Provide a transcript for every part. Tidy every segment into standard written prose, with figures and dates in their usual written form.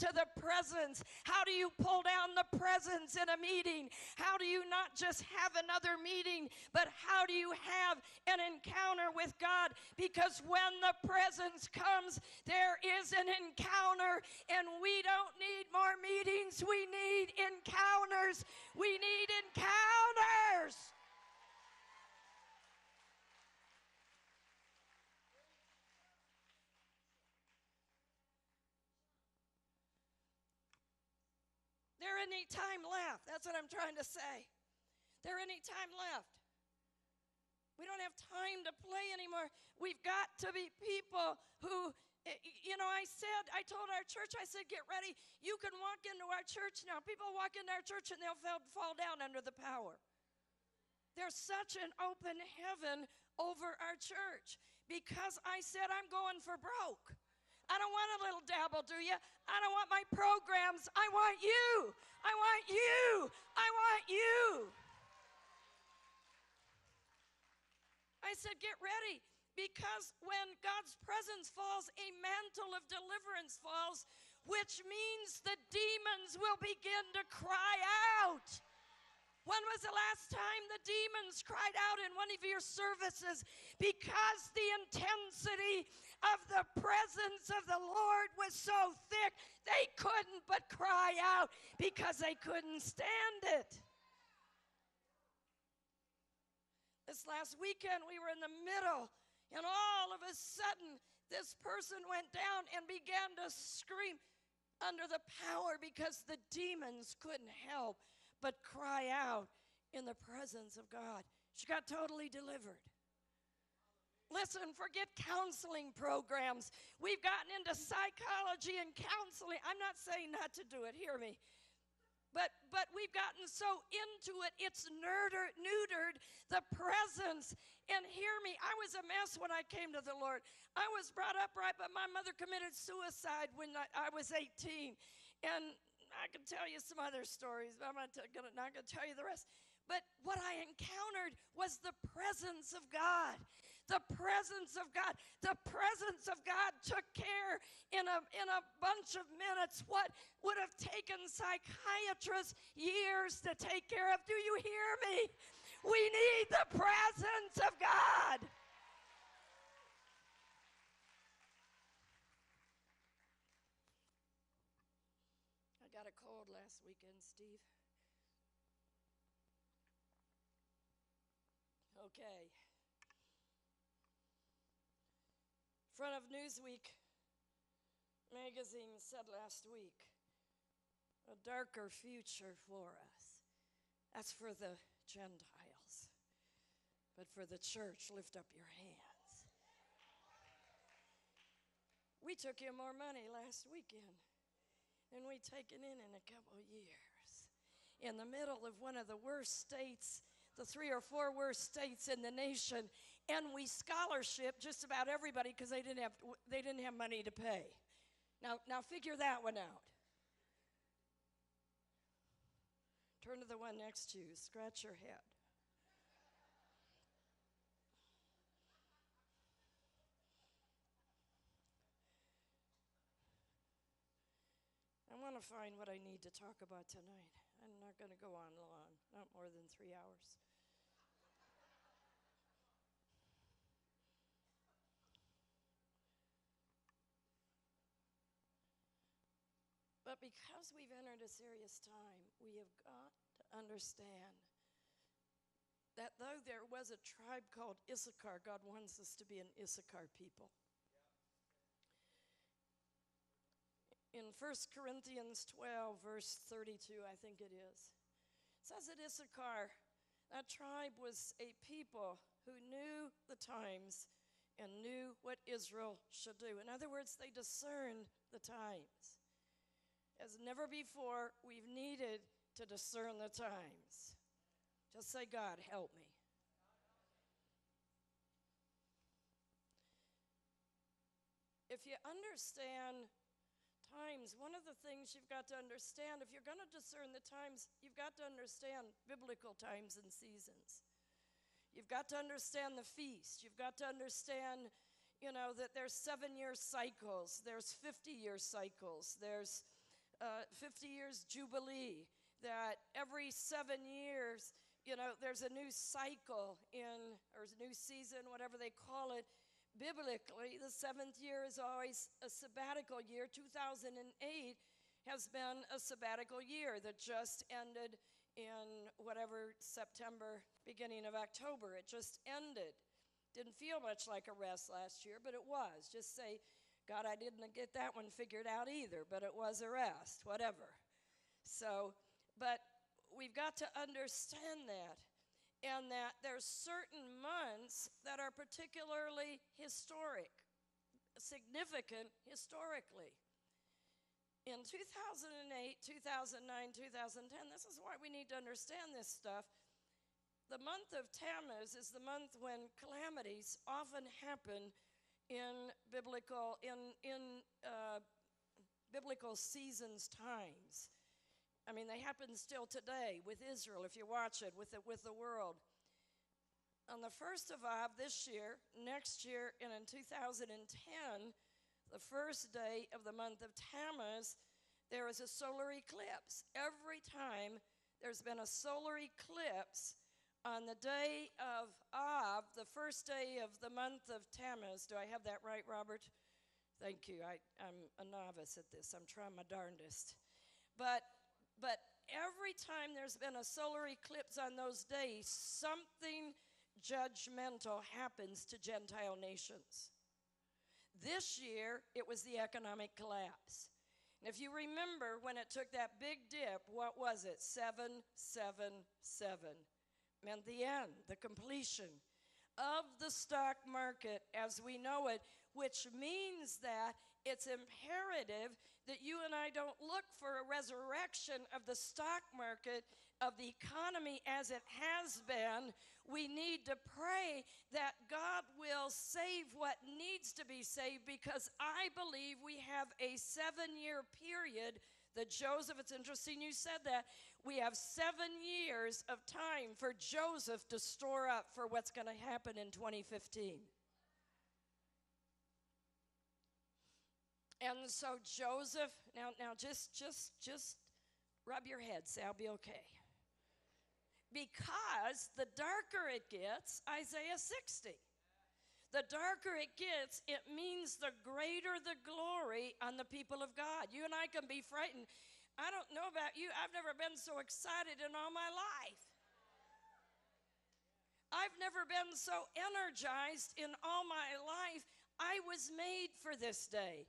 into the presence? How do you pull down the presence in a meeting? How do you not just have another meeting, but how do you have an encounter with God? Because when the presence comes, there is an encounter, and we don't need more meetings. We need encounters. We need encounters. There isn't any time left. That's what I'm trying to say. There isn't any time left. We don't have time to play anymore. We've got to be people who, I told our church, I said, get ready. You can walk into our church now. People walk into our church and they'll fall down under the power. There's such an open heaven over our church because I said I'm going for broke. I don't want a little dabble, do you? I don't want my programs. I want you. I want you. I want you. I said, get ready, because when God's presence falls, a mantle of deliverance falls, which means the demons will begin to cry out. When was the last time the demons cried out in one of your services? Because the intensity of the presence of the Lord was so thick, they couldn't but cry out because they couldn't stand it. This last weekend, we were in the middle, and all of a sudden, this person went down and began to scream under the power because the demons couldn't help but cry out in the presence of God. She got totally delivered. Listen, forget counseling programs. We've gotten into psychology and counseling. I'm not saying not to do it, hear me. But we've gotten so into it, it's neutered the presence. And hear me, I was a mess when I came to the Lord. I was brought up right, but my mother committed suicide when I was 18. And I can tell you some other stories, but I'm not going to tell you the rest. But what I encountered was the presence of God. The presence of God. The presence of God took care in a bunch of minutes what would have taken psychiatrists years to take care of. Do you hear me? We need the presence of God. I got a cold last weekend, Steve. Okay. Front of Newsweek magazine said last week, a darker future for us. That's for the Gentiles. But for the church, lift up your hands. We took in more money last weekend than we'd taken in a couple of years. In the middle of one of the worst states, the 3 or 4 worst states in the nation, and we scholarship just about everybody because they didn't have money to pay. Now figure that one out. Turn to the one next to you. Scratch your head. I want to find what I need to talk about tonight. I'm not going to go on long, not more than 3 hours. But because we've entered a serious time, we have got to understand that though there was a tribe called Issachar, God wants us to be an Issachar people. In 1 Corinthians 12, verse 32, I think it is, it says that Issachar, that tribe was a people who knew the times and knew what Israel should do. In other words, they discerned the times. As never before, we've needed to discern the times. Just say, God, help me. If you understand times, one of the things you've got to understand, if you're going to discern the times, you've got to understand biblical times and seasons. You've got to understand the feast. You've got to understand, that there's 7-year cycles, there's 50-year cycles, there's 50 years jubilee, that every 7 years, there's a new cycle or a new season, whatever they call it. Biblically, the 7th year is always a sabbatical year. 2008 has been a sabbatical year that just ended in whatever September, beginning of October. It just ended. Didn't feel much like a rest last year, but it was. Just say, God, I didn't get that one figured out either, but it was a rest, whatever. So, but we've got to understand that, and that there's certain months that are particularly historic, significant historically. In 2008, 2009, 2010, this is why we need to understand this stuff. The month of Tammuz is the month when calamities often happen in biblical seasons, times. I mean, they happen still today with Israel, if you watch it, with the world. On the 1st of Av this year, next year, and in 2010, the first day of the month of Tammuz, there is a solar eclipse. Every time there's been a solar eclipse on the day of Av, the first day of the month of Tammuz. Do I have that right, Robert? Thank you. I'm a novice at this. I'm trying my darndest. But every time there's been a solar eclipse on those days, something judgmental happens to Gentile nations. This year, it was the economic collapse. And if you remember when it took that big dip, what was it? 777. Meant the end, the completion of the stock market as we know it, which means that it's imperative that you and I don't look for a resurrection of the stock market, of the economy as it has been. We need to pray that God will save what needs to be saved, because I believe we have a 7-year period that Joseph, it's interesting you said that, we have 7 years of time for Joseph to store up for what's going to happen in 2015. And so Joseph, now just rub your head, say, I'll be okay. Because the darker it gets, Isaiah 60. The darker it gets, it means the greater the glory on the people of God. You and I can be frightened. I don't know about you, I've never been so excited in all my life. I've never been so energized in all my life. I was made for this day.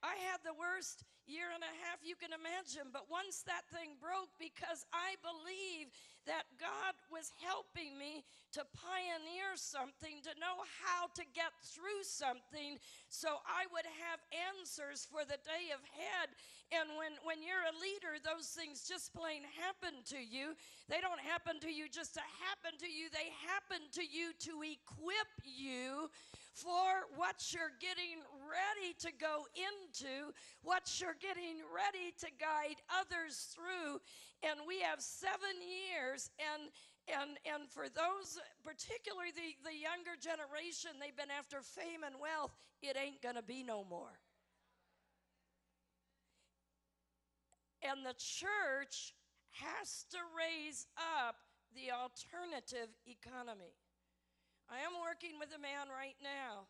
I had the worst year and a half you can imagine, but once that thing broke, because I believe that God was helping me to pioneer something, to know how to get through something, so I would have answers for the day ahead. And when you're a leader, those things just plain happen to you. They don't happen to you just to happen to you. They happen to you to equip you for what you're getting ready to go into, what you're getting ready to guide others through. And we have 7 years, and for those, particularly the younger generation, they've been after fame and wealth. It ain't gonna be no more. And the church has to raise up the alternative economy. I am working with a man right now,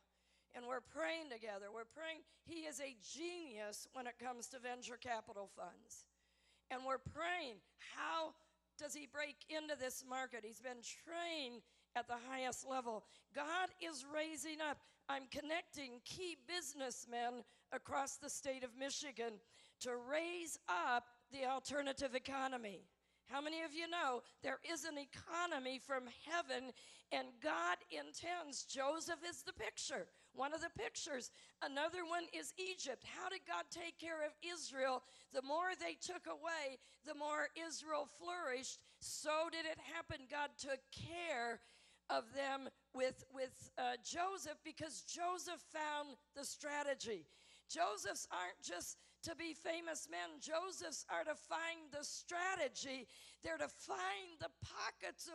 and we're praying together. We're praying. He is a genius when it comes to venture capital funds. And we're praying, how does he break into this market? He's been trained at the highest level. God is raising up. I'm connecting key businessmen across the state of Michigan to raise up the alternative economy. How many of you know there is an economy from heaven, and God intends? Joseph is the picture, one of the pictures. Another one is Egypt. How did God take care of Israel? The more they took away, the more Israel flourished. So did it happen. God took care of them with Joseph, because Joseph found the strategy. Josephs aren't just to be famous men. Josephs are to find the strategy. They're to find the pockets of